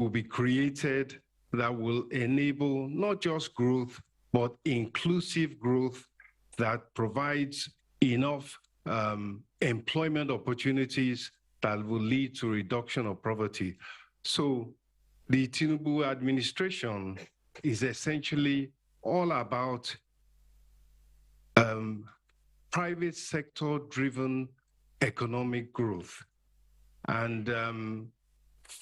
will be created that will enable not just growth, but inclusive growth that provides enough employment opportunities that will lead to reduction of poverty. So the Tinubu administration is essentially all about private sector-driven economic growth. And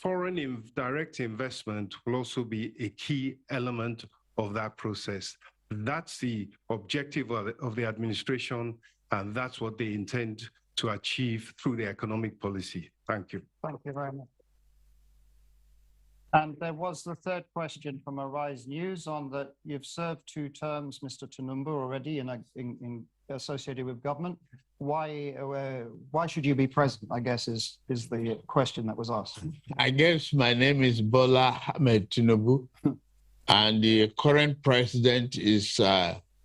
foreign direct investment will also be a key element of that process. That's the objective of the administration, and that's what they intend to achieve through the economic policy. Thank you. Thank you very much. And there was the third question from Arise News on that you've served 2 terms, Mr. Tinubu, already in associated with government. Why should you be president, I guess, is the question that was asked. I guess my name is Bola Ahmed Tinubu, and the current president is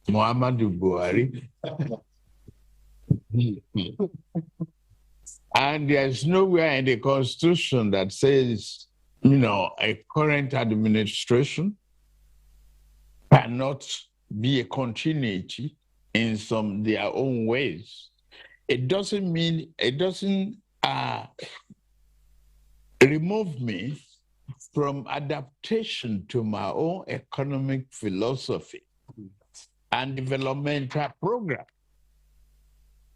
Muhammadu Buhari. And there's nowhere in the Constitution that says, you know, a current administration cannot be a continuity in their own ways. It doesn't mean, it doesn't remove me from adaptation to my own economic philosophy and developmental program.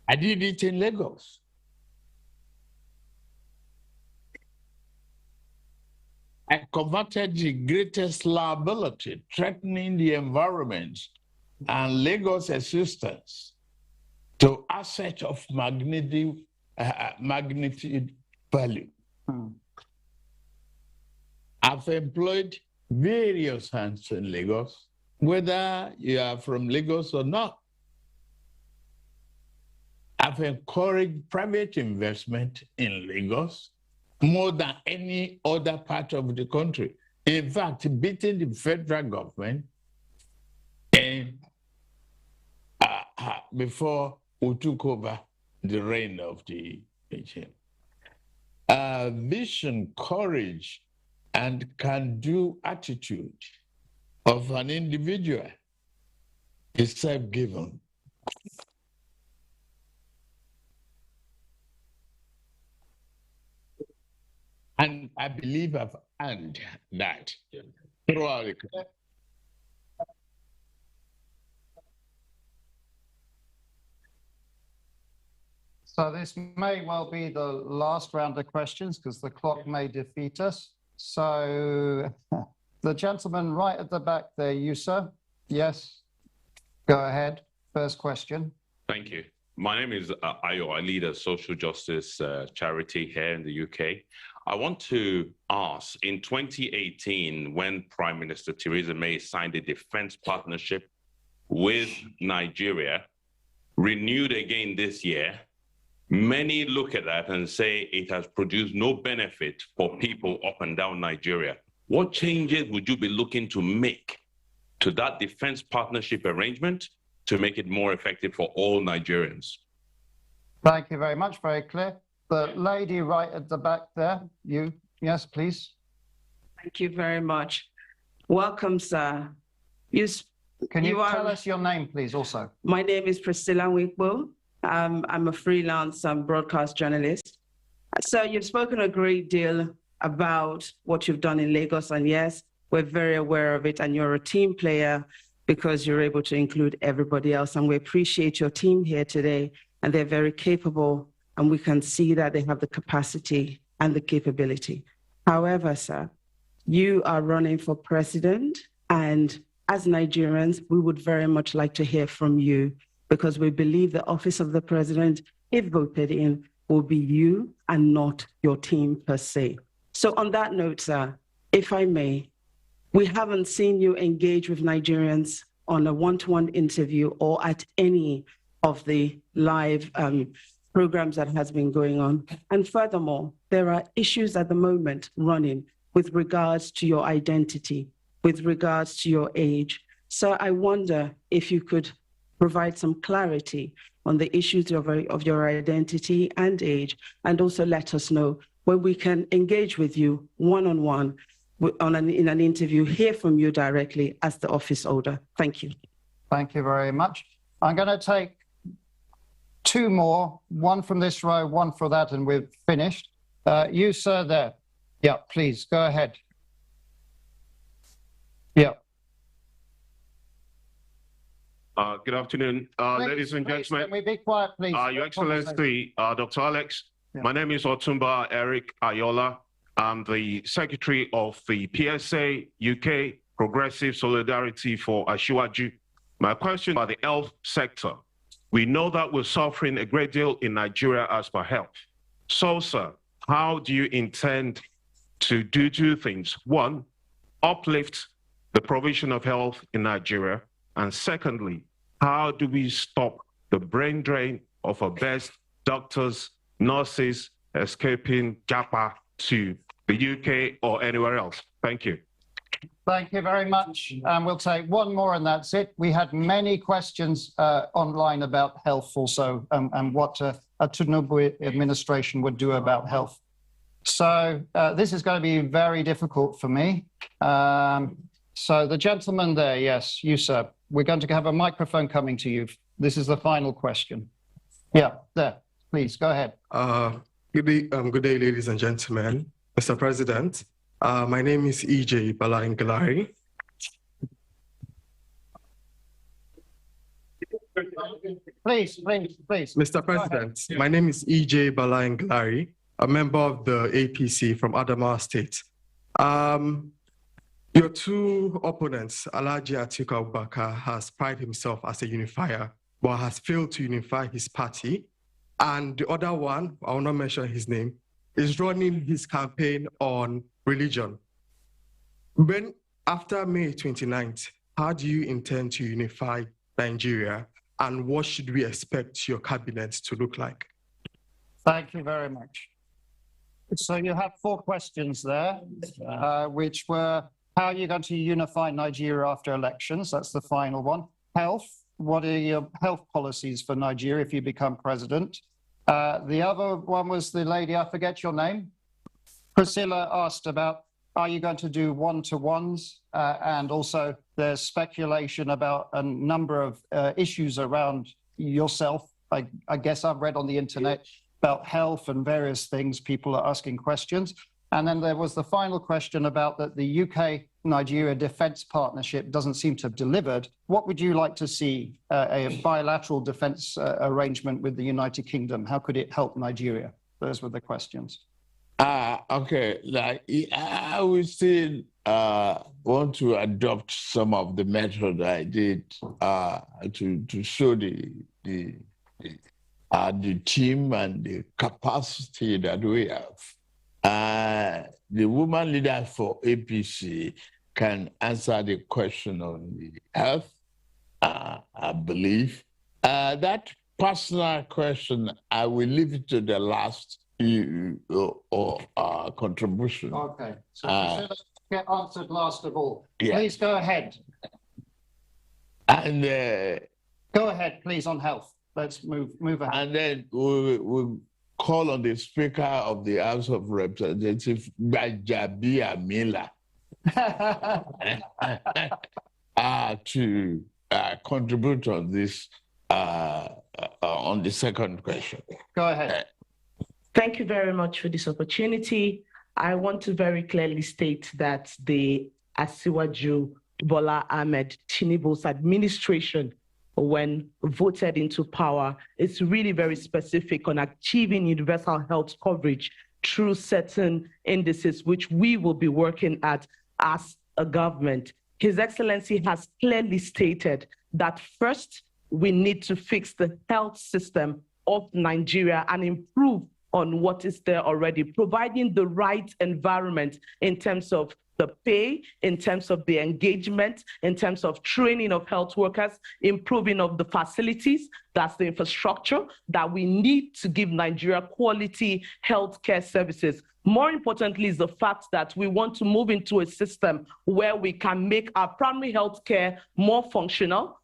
I did it in Lagos. I converted the greatest liability, threatening the environment and Lagos existence to asset of magnitude value. I've employed various hands in Lagos, whether you are from Lagos or not. I've encouraged private investment in Lagos more than any other part of the country. In fact, beating the federal government and before we took over the reign of the regime. Vision, courage, and can-do attitude of an individual is self-given. And I believe I've earned that throughout the country. So this may well be the last round of questions because the clock may defeat us. So the gentleman right at the back there, you, sir. Yes, go ahead. First question. Thank you. My name is Ayo. I lead a social justice charity here in the UK. I want to ask, in 2018, when Prime Minister Theresa May signed a defense partnership with Nigeria, renewed again this year, many look at that and say it has produced no benefit for people up and down Nigeria. What changes would you be looking to make to that defense partnership arrangement to make it more effective for all Nigerians? Thank you very much. Very clear. The lady right at the back there, you, yes, please. Thank you very much. Welcome, sir. Can you tell us your name, please, also? My name is Priscilla Wikbo. I'm a freelance broadcast journalist. So you've spoken a great deal about what you've done in Lagos, and yes, we're very aware of it, and you're a team player because you're able to include everybody else, and we appreciate your team here today, and they're very capable, and we can see that they have the capacity and the capability. However, sir, you are running for president, and as Nigerians, we would very much like to hear from you because we believe the office of the president, if voted in, will be you and not your team per se. So on that note, sir, if I may, we haven't seen you engage with Nigerians on a one-to-one interview or at any of the live programs that has been going on. And furthermore, there are issues at the moment running with regards to your identity, with regards to your age. So I wonder if you could provide some clarity on the issues of your identity and age, and also let us know when we can engage with you one-on-one in an interview, hear from you directly as the office holder. Thank you. Thank you very much. I'm going to take two more, one from this row, one for that, and we've finished. You, sir, there. Yeah, please, go ahead. Yeah. Good afternoon, ladies and gentlemen. Can we be quiet, please? Your Excellency, Dr. Alex, Yeah. my name is Otumba Eric Ayola. I'm the Secretary of the PSA UK Progressive Solidarity for Asiwaju. My question about the health sector. We know that we're suffering a great deal in Nigeria as per health. So, sir, how do you intend to do two things? One, uplift the provision of health in Nigeria. And secondly, how do we stop the brain drain of our best doctors, nurses escaping Japa to the UK or anywhere else? Thank you. Thank you very much. And we'll take one more and that's it. We had many questions online about health also and what a Tinubu administration would do about health. So this is going to be very difficult for me. So the gentleman there, yes, you, sir. We're going to have a microphone coming to you. This is the final question. Yeah, there. Please, go ahead. Good day, ladies and gentlemen. Mr. President, my name is EJ Balangalari. Please. Mr. President, my name is EJ Balangalari, a member of the APC from Adamawa State. Your two opponents, Alhaji Atiku Abubakar, has prided himself as a unifier, but has failed to unify his party. And the other one, I will not mention his name, is running his campaign on religion. When, after May 29th, how do you intend to unify Nigeria, and what should we expect your cabinet to look like? Thank you very much. So you have four questions there, which were, how are you going to unify Nigeria after elections? That's the final one. Health, what are your health policies for Nigeria if you become president? The other one was the lady, I forget your name. Priscilla asked about, are you going to do one-to-ones? And also there's speculation about a number of issues around yourself. I guess I've read on the internet about health and various things. People are asking questions. And then there was the final question about that the UK-Nigeria defense partnership doesn't seem to have delivered. What would you like to see a bilateral defense arrangement with the United Kingdom? How could it help Nigeria? Those were the questions. Okay, I would still want to adopt some of the method I did to show the team and the capacity that we have. The woman leader for APC can answer the question on the health, I believe. That personal question, I will leave it to the last contribution. Okay, so get answered last of all. Yeah. Please go ahead. And go ahead, please, on health. Let's move ahead. And then we'll call on the Speaker of the House of Representatives, Bajabi Amila, to contribute on this, on the second question. Go ahead. Thank you very much for this opportunity. I want to very clearly state that the Asiwaju Bola Ahmed Tinubu's administration, when voted into power, is really very specific on achieving universal health coverage through certain indices, which we will be working at as a government. His Excellency has clearly stated that first, we need to fix the health system of Nigeria and improve on what is there already, providing the right environment in terms of the pay, in terms of the engagement, in terms of training of health workers, improving of the facilities, that's the infrastructure that we need to give Nigeria quality healthcare services. More importantly is the fact that we want to move into a system where we can make our primary healthcare more functional.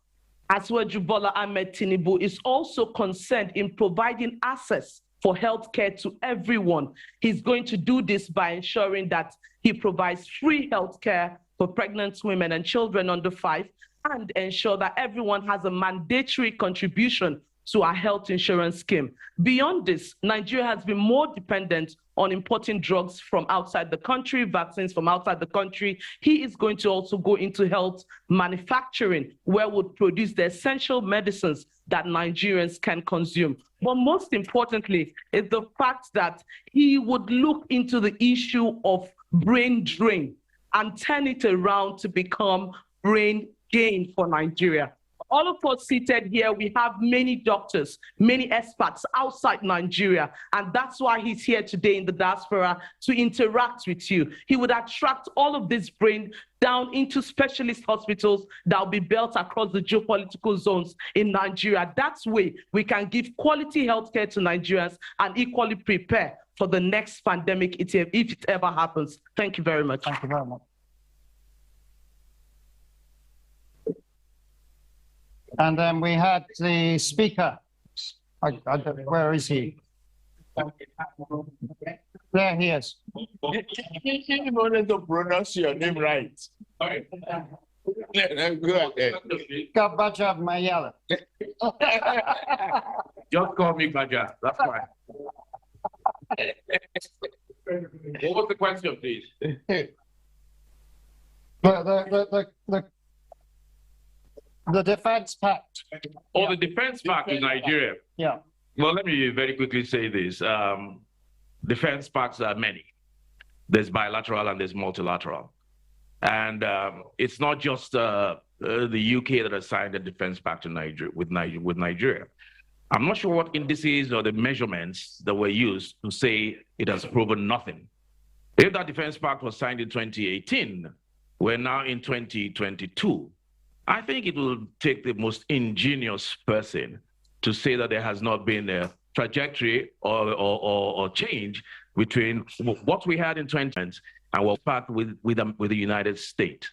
Asiwaju Bola Ahmed Tinubu is also concerned in providing access for healthcare to everyone. He's going to do this by ensuring that he provides free healthcare for pregnant women and children under 5, and ensure that everyone has a mandatory contribution to our health insurance scheme. Beyond this, Nigeria has been more dependent on importing drugs from outside the country, vaccines from outside the country. He is going to also go into health manufacturing, where we'll produce the essential medicines that Nigerians can consume. But most importantly is the fact that he would look into the issue of brain drain and turn it around to become brain gain for Nigeria. All of us seated here, we have many doctors, many experts outside Nigeria, and that's why he's here today in the diaspora to interact with you. He would attract all of this brain down into specialist hospitals that will be built across the geopolitical zones in Nigeria. That's way we can give quality healthcare to Nigerians and equally prepare for the next pandemic if it ever happens. Thank you very much. Thank you very much. And then we had the speaker. Where is he? There he is. You wanted to pronounce your name right. All right. Go ahead. Kabaja Mayala. Just call me Baja. That's fine. What was the question, please? The defense pact. Oh, the defense pact with Nigeria. Yeah. Well, let me very quickly say this. Defense pacts are many. There's bilateral and there's multilateral. And it's not just the UK that has signed a defense pact with Nigeria. I'm not sure what indices or the measurements that were used to say it has proven nothing. If that defense pact was signed in 2018, we're now in 2022. I think it will take the most ingenious person to say that there has not been a trajectory or change between what we had in 2020 and what pact with the United States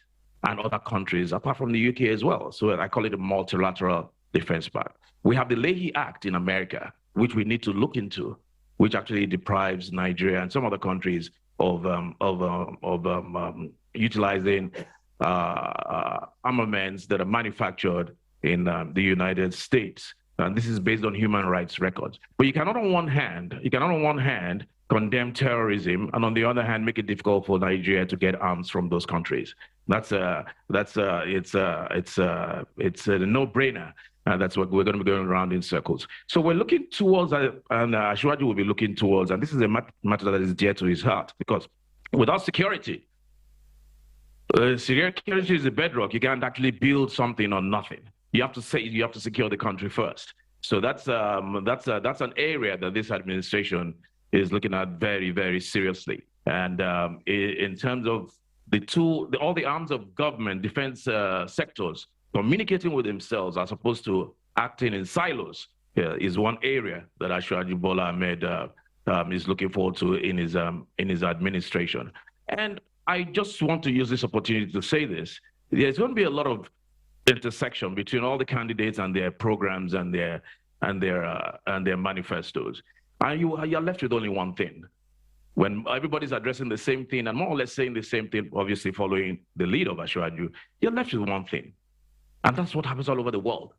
and other countries, apart from the UK as well. So I call it a multilateral defense pact. We have the Leahy Act in America, which we need to look into, which actually deprives Nigeria and some other countries of utilizing armaments that are manufactured in the United States. And this is based on human rights records. But you cannot on one hand condemn terrorism and on the other hand make it difficult for Nigeria to get arms from those countries. It's a no-brainer. That's what we're going to be going around in circles. So we're looking towards, and Ashwaji will be looking towards, and this is a matter that is dear to his heart, because without security, security is a bedrock. You can't actually build something on nothing. You have to secure the country first. So that's an area that this administration is looking at very, very seriously. And in terms of all the arms of government, defense sectors communicating with themselves as opposed to acting in silos is one area that Ashwaji Bola Ahmed is looking forward to in his administration. And I just want to use this opportunity to say this. There's going to be a lot of intersection between all the candidates and their programs and their manifestos. And you're left with only one thing. When everybody's addressing the same thing and more or less saying the same thing, obviously following the lead of Ashwaji, you're left with one thing. And that's what happens all over the world.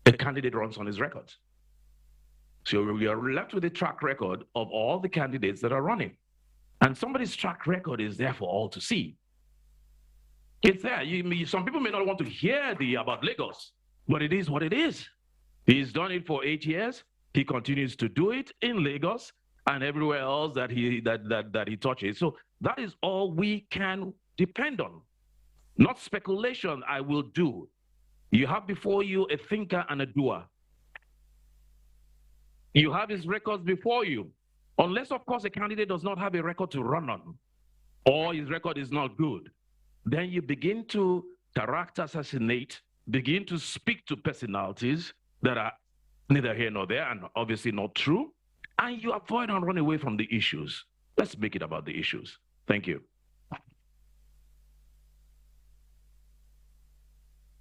A candidate runs on his records. So we are left with a track record of all the candidates that are running. And somebody's track record is there for all to see. It's there. Some people may not want to hear about Lagos, but it is what it is. He's done it for 8 years. He continues to do it in Lagos and everywhere else that he touches. So that is all we can depend on. Not speculation, I will do. You have before you a thinker and a doer. You have his records before you. Unless, of course, a candidate does not have a record to run on, or his record is not good, then you begin to character assassinate, begin to speak to personalities that are neither here nor there and obviously not true, and you avoid and run away from the issues. Let's make it about the issues. Thank you.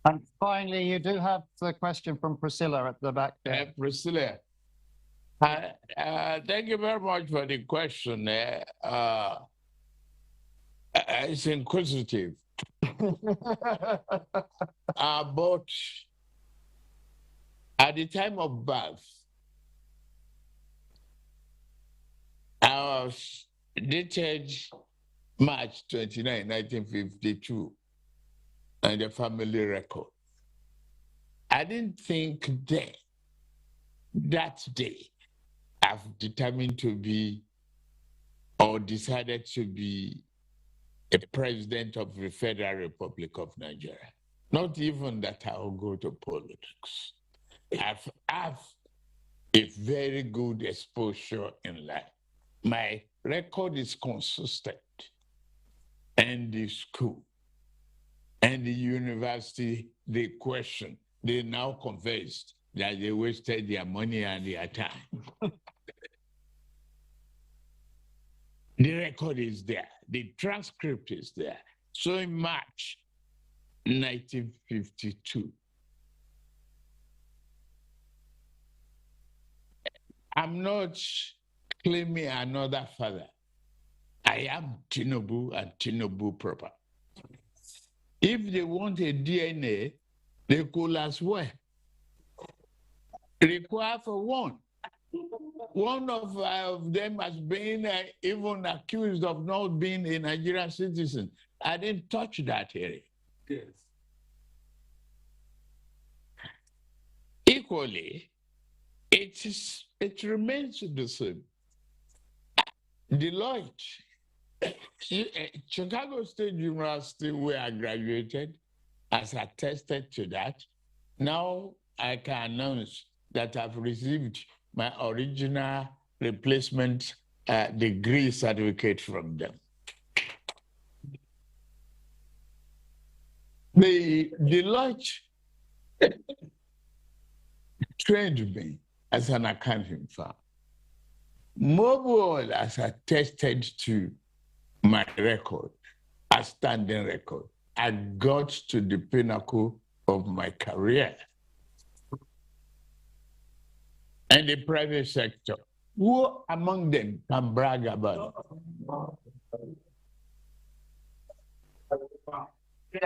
And finally, you do have the question from Priscilla at the back there. Priscilla. Thank you very much for the question. It's inquisitive. But at the time of birth, I was dated March 29, 1952, and the family record. I didn't think then, that day, I've determined to be or decided to be a president of the Federal Republic of Nigeria. Not even that I will go to politics. I've had a very good exposure in life. My record is consistent. And the school and the university, they question, they now confessed that they wasted their money and their time. The record is there, the transcript is there. So in March 1952, I'm not claiming another father. I am Tinubu and Tinubu proper. If they want a DNA, they could as well require for one. One of them has been even accused of not being a Nigerian citizen. I didn't touch that area. Yes. Equally, it remains the same. Deloitte, Chicago State University, where I graduated, has attested to that. Now I can announce that I've received my original replacement degree certificate from them. The Deloitte trained me as an accounting firm. Mobile has attested to my record, a standing record. I got to the pinnacle of my career. And the private sector, who among them can brag about it?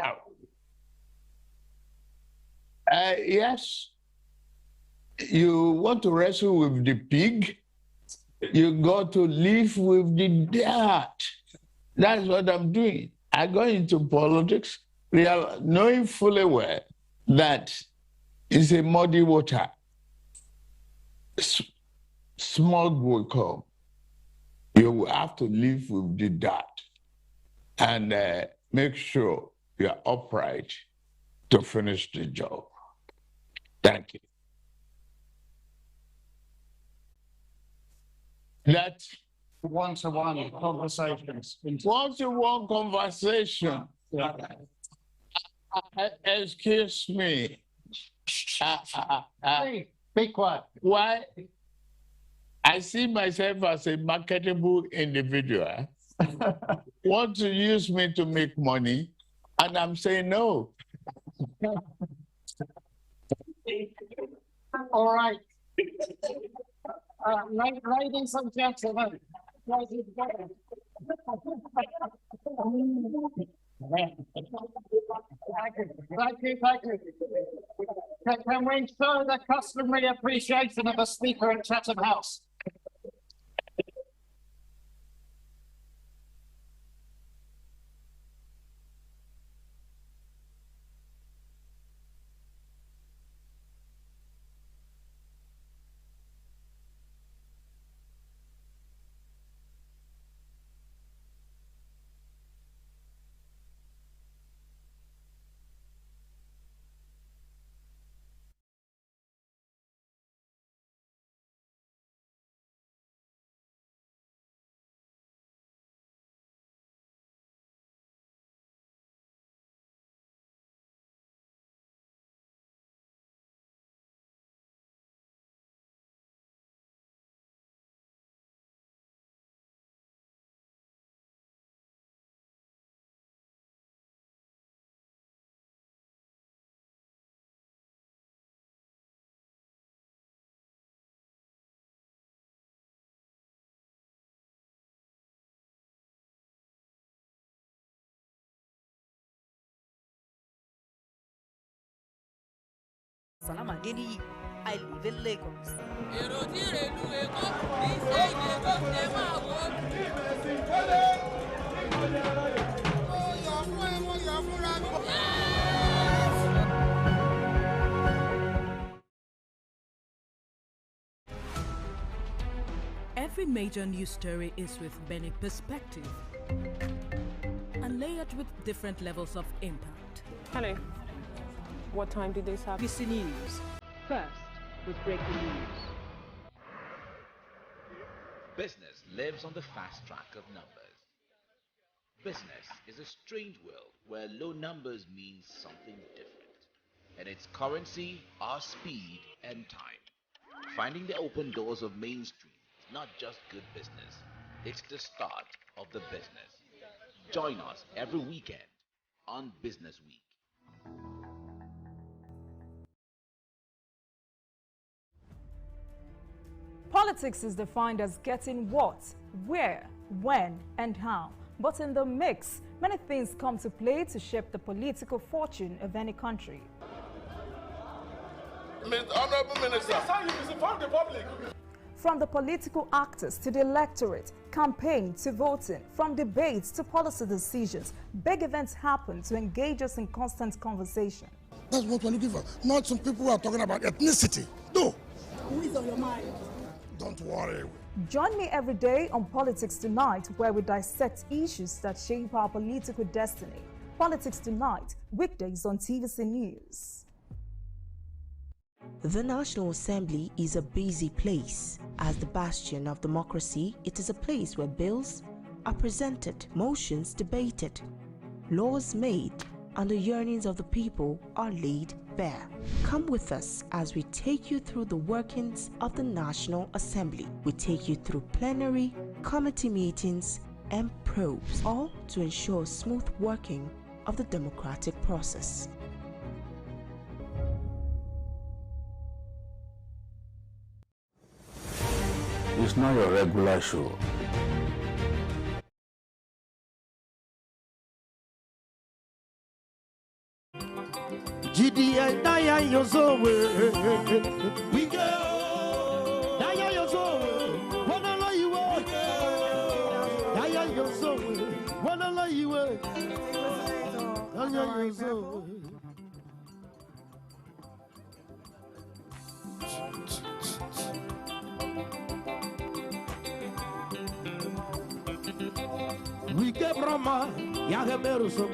Yes, you want to wrestle with the pig, you got to live with the dirt. That's what I'm doing. I go into politics, knowing fully well that it's a muddy water. Smog will come. You will have to live with the dirt and make sure you're upright to finish the job. Thank you. That one-to-one conversations. One-to-one conversation. Excuse me. Hey, be quiet. Why? I see myself as a marketable individual. Want to use me to make money, and I'm saying no. All right. Ladies and gentlemen. Thank you. Can we show the customary appreciation of a speaker in Chatham House? Salamageni. I live in Lagos. Every major news story is with many perspectives and layered with different levels of impact. Hello. What time did this happen? BC News. First, with breaking news. Business lives on the fast track of numbers. Business is a strange world where low numbers means something different. And its currency are speed and time. Finding the open doors of mainstream is not just good business, it's the start of the business. Join us every weekend on Business Week. Politics is defined as getting what, where, when, and how. But in the mix, many things come to play to shape the political fortune of any country. Honorable Minister, that's how you misinform the public. From the political actors to the electorate, campaign to voting, from debates to policy decisions, big events happen to engage us in constant conversation. That's what we're looking for. Not some people who are talking about ethnicity. No. Who is on your mind? Don't worry. Join me every day on Politics Tonight, where we dissect issues that shape our political destiny. Politics Tonight, weekdays on TVC News. The National Assembly is a busy place. As the bastion of democracy, it is a place where bills are presented, motions debated, laws made, and the yearnings of the people are laid bare. Come with us as we take you through the workings of the National Assembly. We take you through plenary, committee meetings, and probes, all to ensure smooth working of the democratic process. It's not your regular show. GDI Daya Yozowe. We go. Daya Yozowe. Wanna know you were. Daya Yozowe. Wanna know you were. Daya Yozowe. We get Brahma. Yageberu so